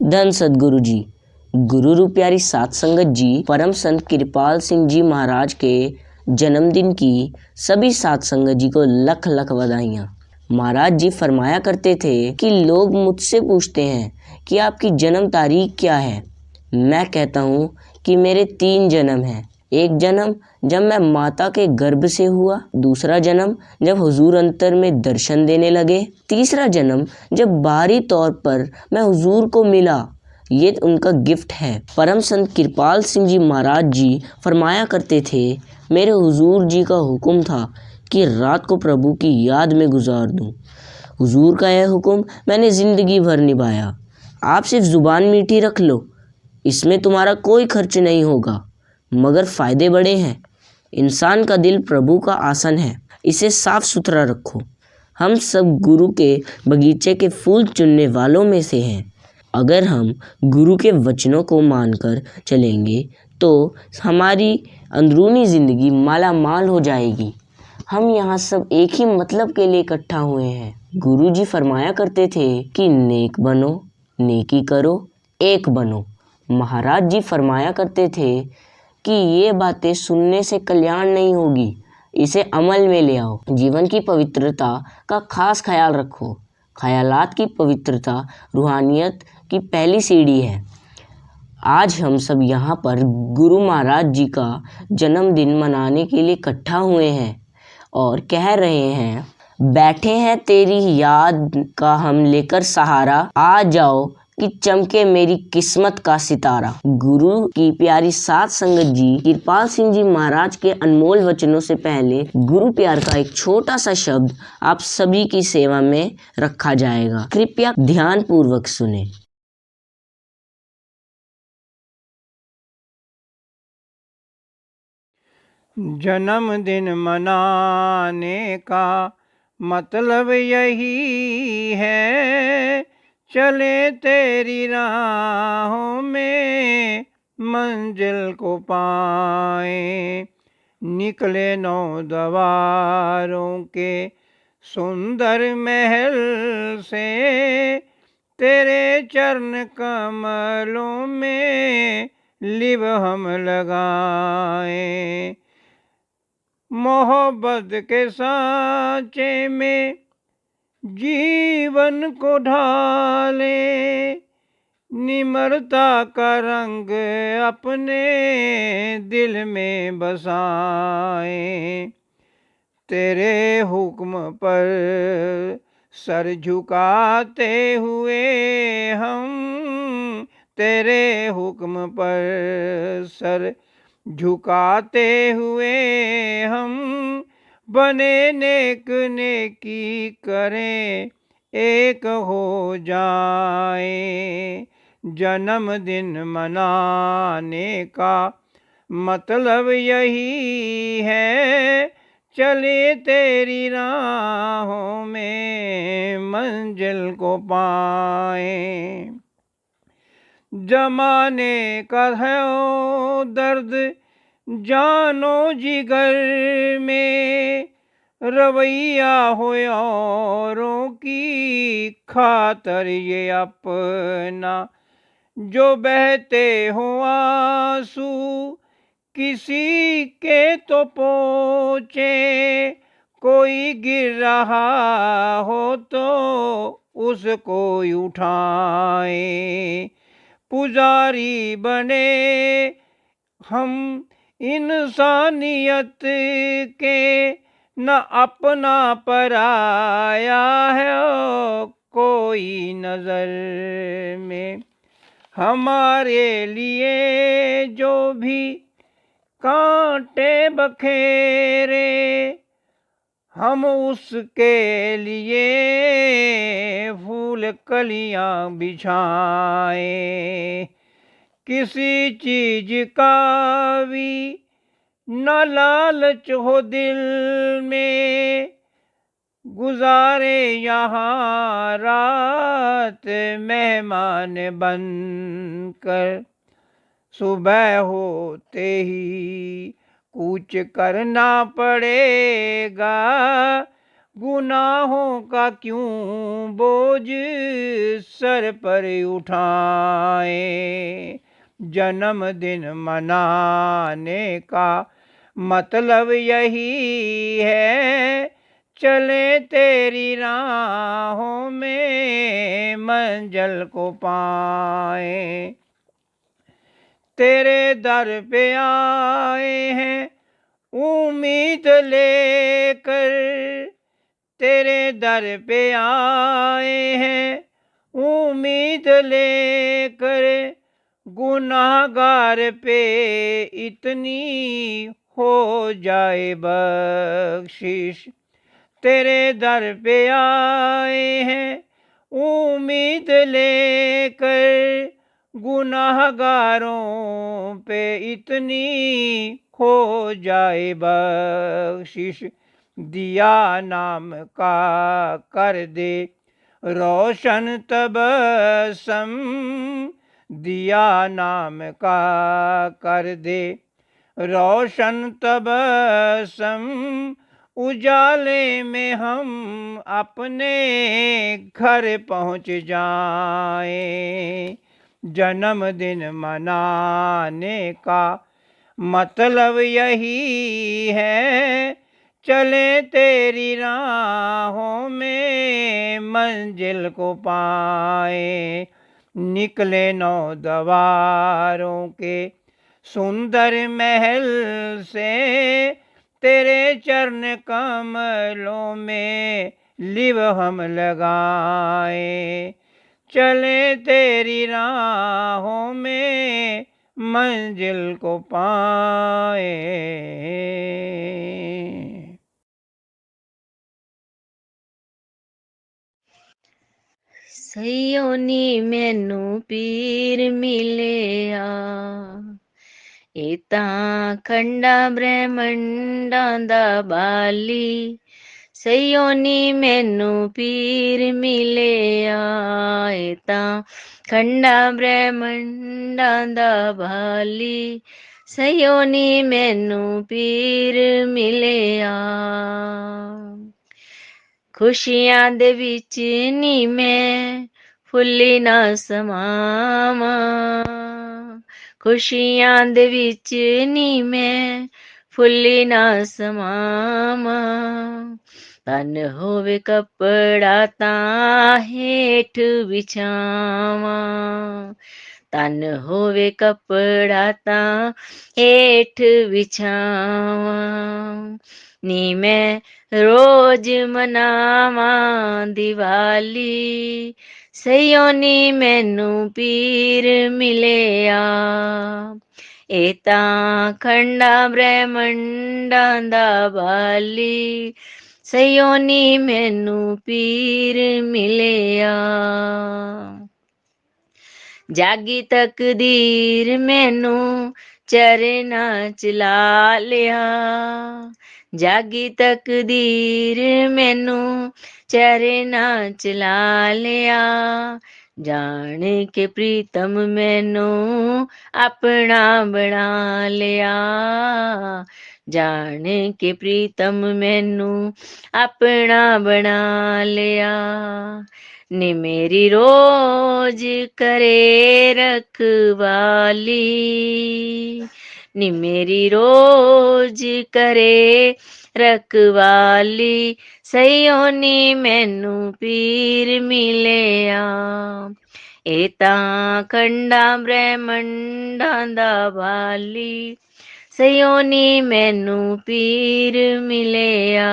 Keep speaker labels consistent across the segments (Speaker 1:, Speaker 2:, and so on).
Speaker 1: धन सद्गुरु जी। गुरु रूप प्यारी सात संगत जी, परम संत कृपाल सिंह जी महाराज के जन्मदिन की सभी सात संगत जी को लख लख बधाइयाँ। महाराज जी फरमाया करते थे कि लोग मुझसे पूछते हैं कि आपकी जन्म तारीख क्या है। मैं कहता हूँ कि मेरे 3 जन्म हैं। एक जन्म जब मैं माता के गर्भ से हुआ, दूसरा जन्म जब हुजूर अंतर में दर्शन देने लगे, तीसरा जन्म जब बाहरी तौर पर मैं हुजूर को मिला। ये उनका गिफ्ट है। परम संत कृपाल सिंह जी महाराज जी फरमाया करते थे, मेरे हुजूर जी का हुक्म था कि रात को प्रभु की याद में गुजार दूं। हुजूर का यह हुक्म मैंने ज़िंदगी भर निभाया। आप सिर्फ ज़ुबान मीठी रख लो, इसमें तुम्हारा कोई खर्च नहीं होगा, मगर फ़ायदे बड़े हैं। इंसान का दिल प्रभु का आसन है, इसे साफ सुथरा रखो। हम सब गुरु के बगीचे के फूल चुनने वालों में से हैं। अगर हम गुरु के वचनों को मानकर चलेंगे तो हमारी अंदरूनी ज़िंदगी माला माल हो जाएगी। हम यहाँ सब एक ही मतलब के लिए इकट्ठा हुए हैं। गुरु जी फरमाया करते थे कि नेक बनो, नेकी करो, एक बनो। महाराज जी फरमाया करते थे कि ये बातें सुनने से कल्याण नहीं होगी, इसे अमल में ले आओ। जीवन की पवित्रता का खास ख्याल रखो। ख्यालात की पवित्रता रूहानियत की पहली सीढ़ी है। आज हम सब यहाँ पर गुरु महाराज जी का जन्मदिन मनाने के लिए इकट्ठा हुए हैं और कह रहे हैं, बैठे हैं तेरी याद का हम लेकर सहारा, आ जाओ कि चमके मेरी किस्मत का सितारा। गुरु की प्यारी सात संगत जी कृपाल सिंह जी महाराज के अनमोल वचनों से पहले गुरु प्यार का एक छोटा सा शब्द आप सभी की सेवा में रखा जाएगा। कृपया ध्यान पूर्वक सुने।
Speaker 2: जन्मदिन मनाने का मतलब यही है, चले तेरी राहों में मंजिल को पाए। निकले 9 द्वारों के सुंदर महल से, तेरे चरण कमलों में लिव हम लगाए। मोहब्बत के सांचे में जीवन को ढाले, निम्रता का रंग अपने दिल में बसाए। तेरे हुक्म पर सर झुकाते हुए हम, तेरे हुक्म पर सर झुकाते हुए हम, बने नेक नेकी करें एक हो जाए। जन्मदिन मनाने का मतलब यही है, चले तेरी राहों में मंजिल को पाए। जमाने का है ओ दर्द जानो जिगर में, रवैया हो औरों की खातर ये अपना, जो बहते हो आंसू किसी के तो पोंछे, कोई गिर रहा हो तो उसको उठाए। पुजारी बने हम इंसानियत के, न अपना पराया है कोई नजर में। हमारे लिए जो भी कांटे बखेरे, हम उसके लिए फूल कलियां बिछाए। किसी चीज का भी न लालच हो दिल में, गुजारे यहाँ रात मेहमान बनकर। सुबह होते ही कूच करना पड़ेगा, गुनाहों का क्यों बोझ सर पर उठाए। जन्मदिन मनाने का मतलब यही है, चले तेरी राहों में मंजिल को पाए। तेरे दर पे आए हैं उम्मीद लेकर, तेरे दर पे आए हैं उम्मीद लेकर, गुनाहगार पे इतनी हो जाए बख्शिश। तेरे दर पे आए हैं उम्मीद लेकर, गुनाहगारों पे इतनी हो जाए बख्शिश। दिया नाम का कर दे रोशन तबस्सम, दिया नाम का कर दे रोशन तबस्सम। उजाले में हम अपने घर पहुँच जाएं। जन्मदिन मनाने का मतलब यही है, चले तेरी राहों में मंजिल को पाए। निकले नौ दवारों के सुंदर महल से, तेरे चरण कमलों में लिव हम लगाए। चले तेरी राहों में मंजिल को पाए।
Speaker 3: ਸਈਓਨੀ ਮੈਨੂੰ ਪੀਰ ਮਿਲਿਆ, ਇਹ ਤਾਂ ਖੰਡਾ ਬ੍ਰਹਮੰਡਾਂ ਦਾ ਬਾਲੀ। ਸਈਓਨੀ ਮੈਨੂੰ ਪੀਰ ਮਿਲਿਆ, ਇਹ ਤਾਂ ਖੰਡਾ ਬ੍ਰਹਮੰਡਾਂ ਦਾ ਬਾਲੀ। ਸਈਓਨੀ ਮੈਨੂੰ ਪੀਰ ਮਿਲਿਆ। ਖੁਸ਼ੀਆਂ ਦੇ ਵਿੱਚ ਨੀ ਮੈਂ ਫੁੱਲੀ ਨਾ ਸਮਾਵਾਂ, ਖੁਸ਼ੀਆਂ ਦੇ ਵਿੱਚ ਨੀ ਮੈਂ ਫੁੱਲੀ ਨਾ ਸਮਾਵਾਂ। ਤਨ ਹੋਵੇ ਕੱਪੜਾ ਤਾਂ ਹੇਠ ਵਿਛਾਵਾਂ, ਤਨ ਹੋਵੇ ਕੱਪੜਾ ਤਾਂ ਹੇਠ ਵਿਛਾਵਾਂ। ਨੀ ਮੈਂ ਰੋਜ਼ ਮਨਾਵਾਂ ਦੀਵਾਲੀ, ਸਈਓਨੀ ਮੈਨੂੰ ਪੀਰ ਮਿਲਿਆ। ਇਹ ਤਾਂ ਖੰਡਾ ਬ੍ਰਹਮੰਡਾਂ ਦਾ ਬਾਲੀ, ਸਈਓਨੀ ਮੈਨੂੰ ਪੀਰ ਮਿਲਿਆ। ਜਾਗੀ ਤਕਦੀਰ ਮੈਨੂੰ ਚਰਨਾਂ ਚ ਲਾ ਲਿਆ, ਜਾਗੀ ਤਕਦੀਰ ਮੈਨੂੰ ਚਰਨਾਂ ਚ ਲਾ ਲਿਆ। ਜਾਣ ਕੇ ਪ੍ਰੀਤਮ ਮੈਨੂੰ ਆਪਣਾ ਬਣਾ ਲਿਆ, ਜਾਣ ਕੇ ਪ੍ਰੀਤਮ ਮੈਨੂੰ ਆਪਣਾ ਬਣਾ ਲਿਆ। ਨੀ ਮੇਰੀ ਰੋਜ਼ ਕਰੇ ਰਖਵਾਲੀ, ਨੀ ਮੇਰੀ ਰੋਜ਼ ਕਰੇ ਰਖਵਾਲੀ। ਸਈਓਨੀ ਮੈਨੂੰ ਪੀਰ ਮਿਲਿਆ, ਇਹ ਤਾਂ ਖੰਡਾ ਬ੍ਰਹਮੰਡਾਂ ਦਾ ਬਾਲੀ। ਸਈਓਨੀ ਮੈਨੂੰ ਪੀਰ ਮਿਲਿਆ।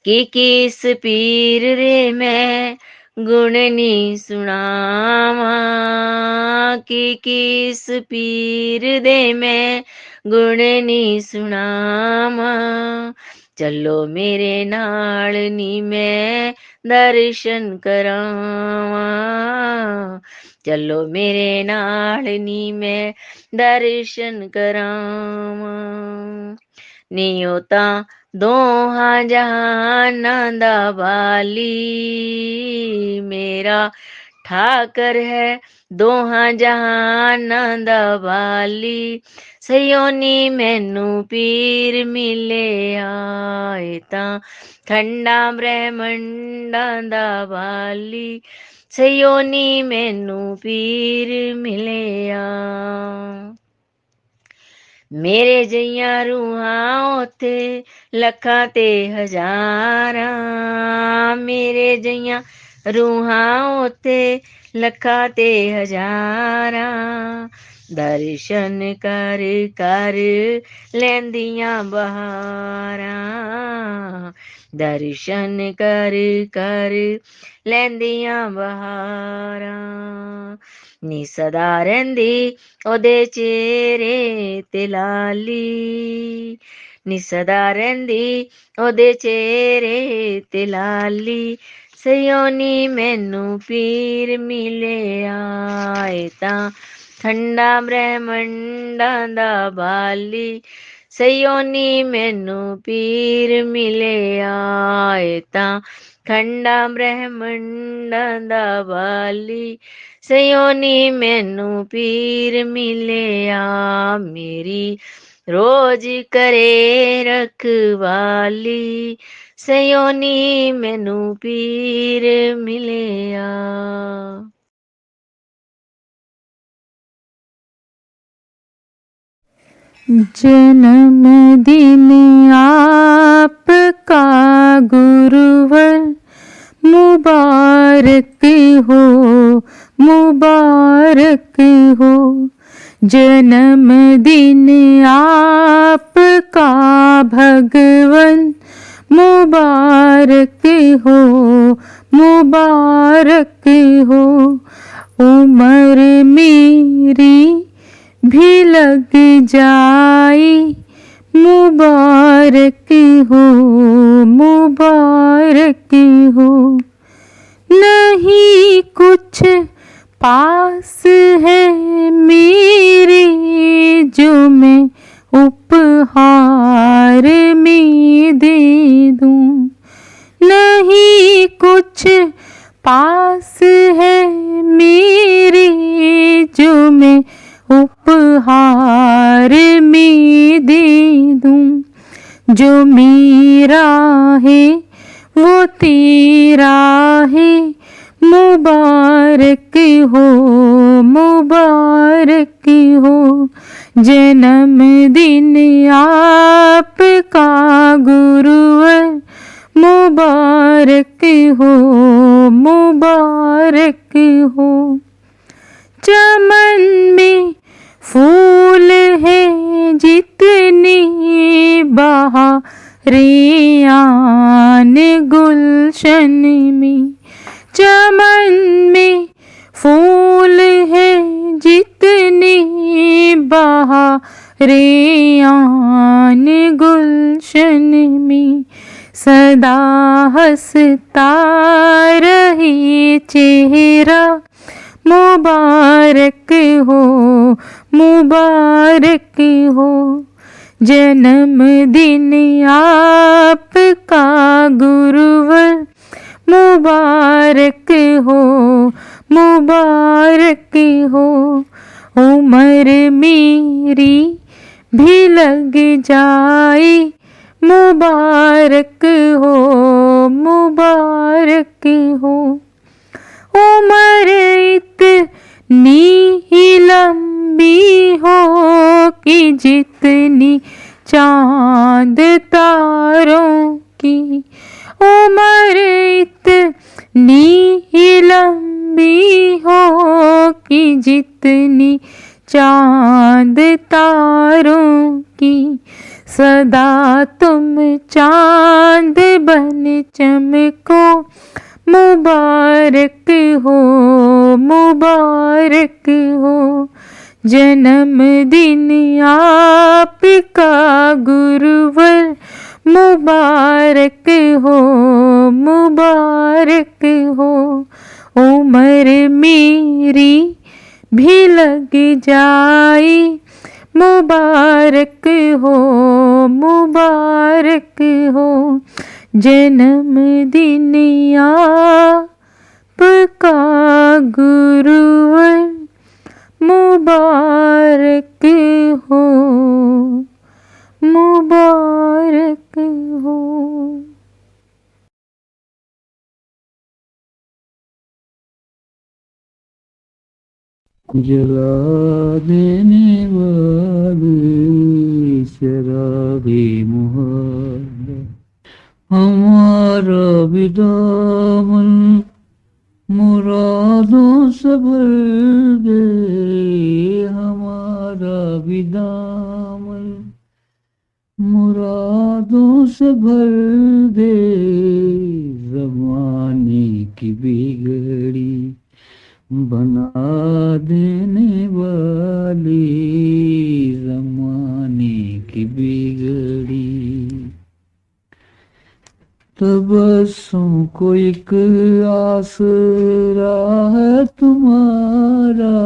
Speaker 3: ਕੀ ਕਿਸ ਪੀਰ ਦੇ ਮੈਂ ਗੁਣ ਨੀ ਸੁਣਾਵਾਂ, ਕੀ ਕਿਸ ਪੀਰ ਦੇ ਮੈਂ ਗੁਣ ਨੀ ਸੁਣਾਵਾਂ। ਚੱਲੋ ਮੇਰੇ ਨਾਲ ਨੀ ਮੈਂ ਦਰਸ਼ਨ ਕਰਾਵਾਂ, ਚੱਲੋ ਮੇਰੇ ਨਾਲ ਨੀ ਮੈਂ ਦਰਸ਼ਨ ਕਰਾਵਾਂ। ਨੀ ਉਹ ਤਾਂ ਦੋਹਾਂ ਜਹਾਨਾਂ ਦਾ ਵਾਲੀ, ਮੇਰਾ ठाकर है दोहां जहानां दा वाली सयोनी मैनू पीर मिलिया ए तां ठंडा ब्रह्मंडां दा वाली सयोनी मैनू पीर मिलिया। मेरे जइयां रूहां उथे लखां ते हजारां मेरे जइयां रूहां उथे लखां ते हजारां दर्शन कर कर लैंदियां बहारां दर्शन कर कर लैंदियां बहारां नी सदा रैंदी ओदे चेहरे ते लाली नी सदा रैंदी ओदे चेहरे ते लाली सयोनी मैनू पीर मिलिया ए तां ठंडा ब्रह्मंडां दा बाली सयोनी मैनू पीर मिलिया ए तां ठंडा ब्रह्मंडां दा बाली सयोनी मैनू पीर मिलिया मेरी रोज करे रखवाली सयोनी मैनू पीर मिलिया।
Speaker 4: जन्मदिन आपका गुरुवर मुबारक हो मुबारक हो जन्मदिन आपका भगवन मुबारक हो मुबारक हो उम्र मेरी भी लग जाए मुबारक हो मुबारक हो नहीं कुछ पास है मेरे जो मैं उपहार में दे दूं नहीं कुछ पास है मेरे जो मैं उपहार में दे दूं जो मेरा है वो तेरा है मुबारक हो मुबारक हो जन्मदिन आपका गुरुवर मुबारक हो मुबारक हो चमन में फूल है जितनी बहारें आन गुलशन में चमन में फूल है जितनी बहारें आन गुलशन में सदा हंसता रहे चेहरा मुबारक हो मुबारक हो जन्मदिन आपका गुरुवर मुबारक हो मुबारक हो उम्र मेरी भी लग जाए मुबारक हो मुबारक हो उम्र इतनी ही लंबी हो कि जितनी चांद तारों की उम्र इतनी ही लंबी हो कि जितनी चांद तारों की सदा तुम चांद बन चमको मुबारक हो मुबारक हो जन्मदिन आपका गुरुवर मुबारक हो मुबारक हो उम्र मेरी भी लग जाए मुबारक हो मुबारक हो जन्मदिन आपका गुरुवर मुबारक हो, मुबारक हो।
Speaker 5: जला देने वाले शराबी मोहब्बत, हमारा भी दामन मुरादों से भर दे, हमारा भी दामन मुरादों से भर दे। ज़माने की बिगड़ी बना देने वाली, ज़माने की बिगड़ी। तबस्सुम को एक आसरा है तुम्हारा,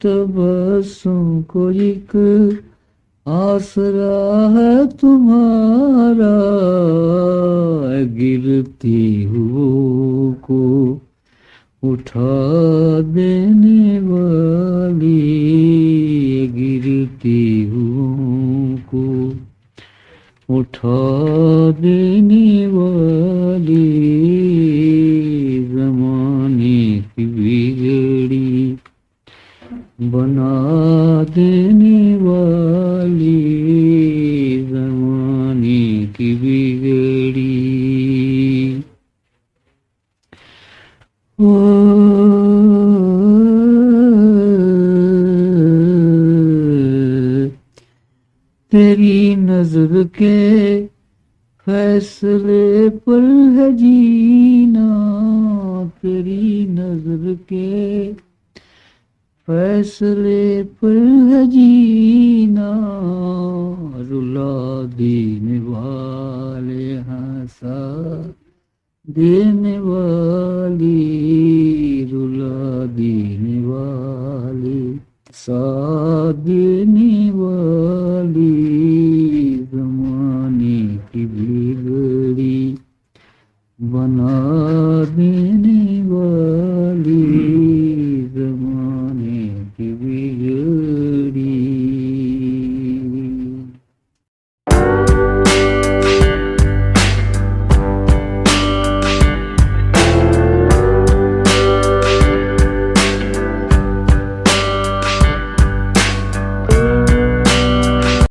Speaker 5: तबस्सुम को एक आसरा है तुम्हारा। गिरती हुओं को उठा देने वाली, गिरती हुओं को उठा देने वाली। ज़माने की बिगड़ी बना देने वाली, ज़माने की बिगड़ी। ओ तेरी नज़र के फैसले पर है जीना, तेरी नज़र के फैसले पर है जीना। रुला देने वाले, हंसा देने वाले,